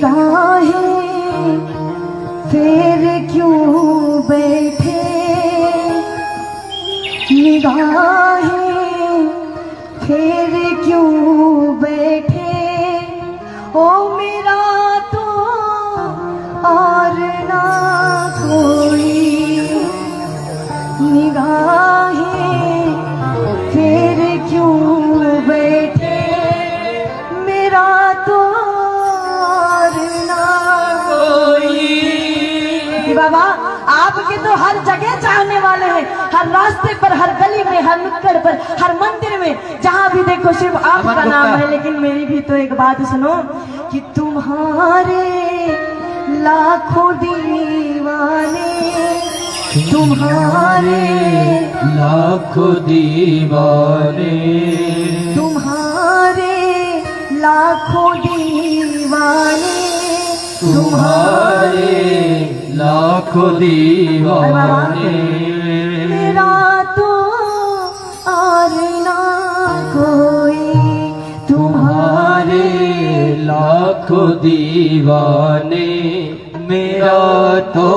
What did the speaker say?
निगाहें फेर क्यों बैठे, निगाहें फेर क्यों बैठे, ओ मेरा तो और ना कोई। निगाहें फेर क्यों बैठे, मेरा तो और ना कोई। बाबा आपके तो हर जगह चाहने वाले हैं, हर रास्ते पर, हर गली में, हर नुक्कड़ पर, हर मंदिर में, जहाँ भी देखो सिर्फ आपका नाम है। लेकिन मेरी भी तो एक बात सुनो कि तुम्हारे लाखों दीवाने, तुम्हारे लाखों दीवाने, तुम्हारे लाखों दीवाने, तुम्हारे लाखों दीवाने, मेरा तो और ना कोई। तुम्हारे लाखों दीवाने, मेरा तो